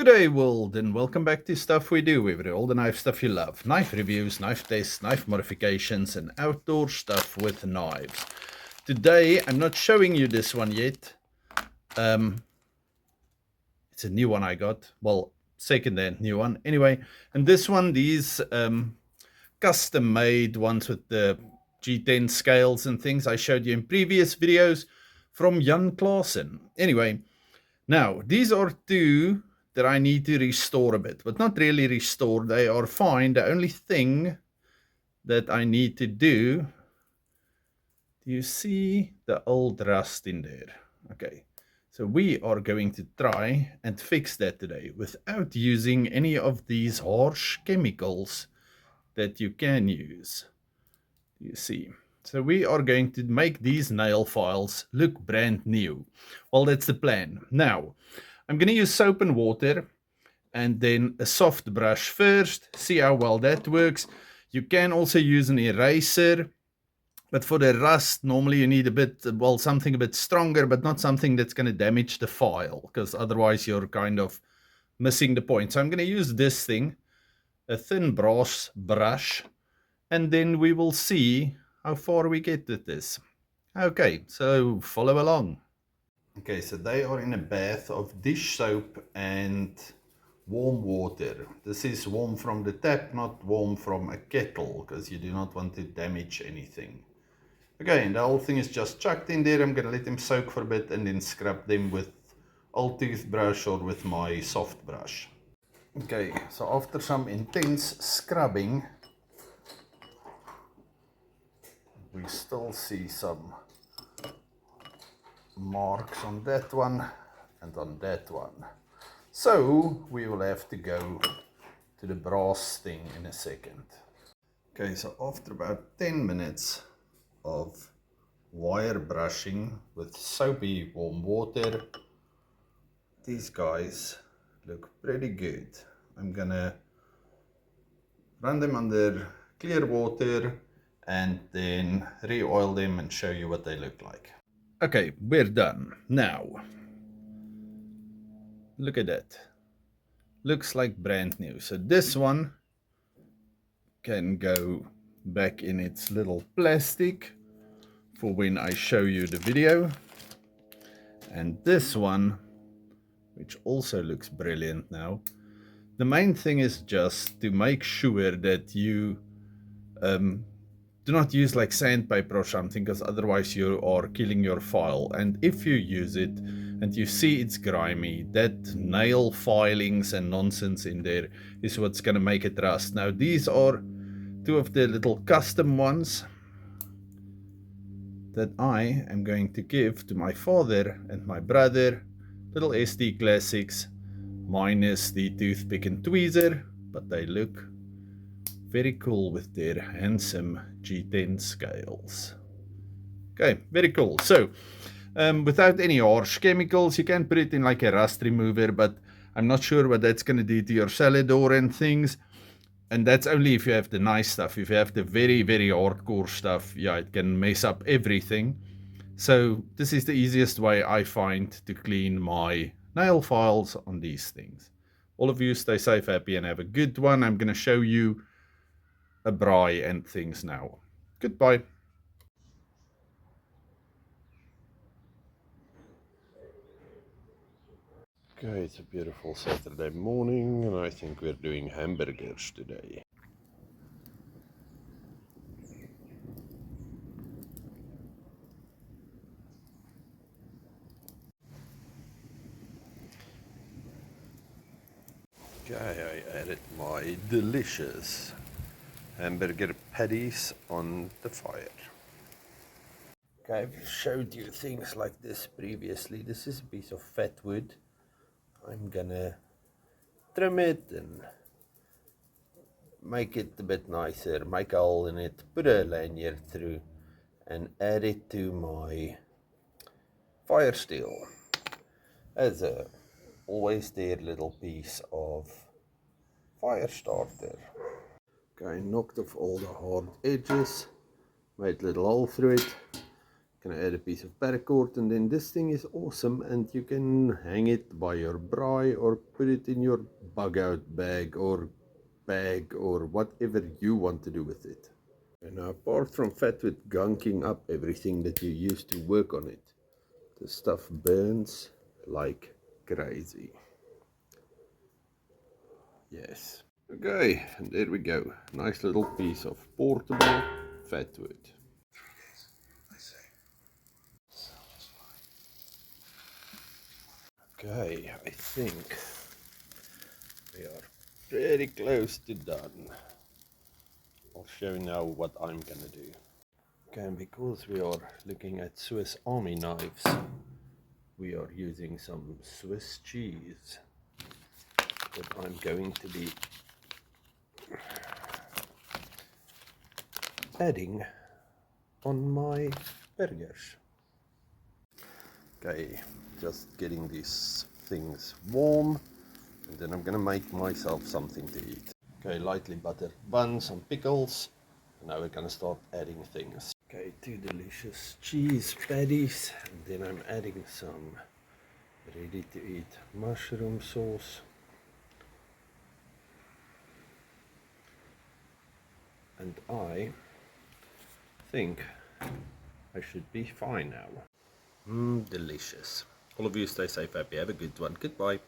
G'day world, and welcome back to Stuff We Do, with all the knife stuff you love. Knife reviews, knife tests, knife modifications, and outdoor stuff with knives. Today, I'm not showing you this one yet. It's a new one I got. Well, second-hand new one. Anyway, and this one, these custom-made ones with the G10 scales and things I showed you in previous videos from Jan Klaassen. Anyway, now, these are two that I need to restore a bit, but not really restore. They are fine. The only thing that I need to do you see the old rust in there? Okay, so we are going to try and fix that today without using any of these harsh chemicals that you can use. You see, so we are going to make these nail files look brand new. Well, that's the plan. Now, I'm going to use soap and water and then a soft brush first, see how well that works. You can also use an eraser, but for the rust, normally you need a bit, well, something a bit stronger, but not something that's going to damage the file, because otherwise you're kind of missing the point. So I'm going to use this thing, a thin brass brush, and then we will see how far we get with this. Okay, so follow along. Okay, so they are in a bath of dish soap and warm water. This is warm from the tap, not warm from a kettle, because you do not want to damage anything. Okay, and the whole thing is just chucked in there. I'm going to let them soak for a bit and then scrub them with old toothbrush or with my soft brush. Okay, so after some intense scrubbing, we still see some marks on that one and on that one. So we will have to go to the brass thing in a second. Okay, so after about 10 minutes of wire brushing with soapy warm water, these guys look pretty good. I'm gonna run them under clear water and then re-oil them and show you what they look like. Okay, we're done. Now, look at that. Looks like brand new. So this one can go back in its little plastic for when I show you the video. And this one, which also looks brilliant now. The main thing is just to make sure that you do not use like sandpaper or something, because otherwise you are killing your file. And if you use it and you see it's grimy, that nail filings and nonsense in there is what's going to make it rust. Now, these are two of the little custom ones that I am going to give to my father and my brother. Little SD classics, minus the toothpick and tweezer, but they look very cool with their handsome G10 scales. Okay, very cool. So, without any harsh chemicals, you can put it in like a rust remover, but I'm not sure what that's going to do to your salad door and things. And that's only if you have the nice stuff. If you have the very, very hardcore stuff, yeah, it can mess up everything. So this is the easiest way I find to clean my nail files on these things. All of you stay safe, happy, and have a good one. I'm going to show you a braai and things now. Goodbye. Okay, it's a beautiful Saturday morning, and I think we're doing hamburgers today. Okay, I added my delicious hamburger patties on the fire. Okay, I've showed you things like this previously. This is a piece of fatwood. I'm gonna trim it and make it a bit nicer, make a hole in it, put a lanyard through, and add it to my fire steel as a always there little piece of Firestarter. Okay, knocked off all the hard edges, made a little hole through it. Gonna add a piece of paracord, and then this thing is awesome, and you can hang it by your braai or put it in your bug out bag or whatever you want to do with it. And now, apart from fatwood gunking up everything that you use to work on it, the stuff burns like crazy. Yes. Okay, and there we go. Nice little piece of portable fatwood. Okay, I think we are pretty close to done. I'll show you now what I'm gonna do. Okay, and because we are looking at Swiss Army knives, we are using some Swiss cheese that I'm going to be adding on my burgers. Okay, just getting these things warm, and then I'm gonna make myself something to eat. Okay, lightly buttered bun, some pickles, and now we're gonna start adding things. Okay, 2 delicious cheese patties, and then I'm adding some ready to eat mushroom sauce. And I think I should be fine now. Delicious. All of you stay safe, happy, have a good one. Goodbye.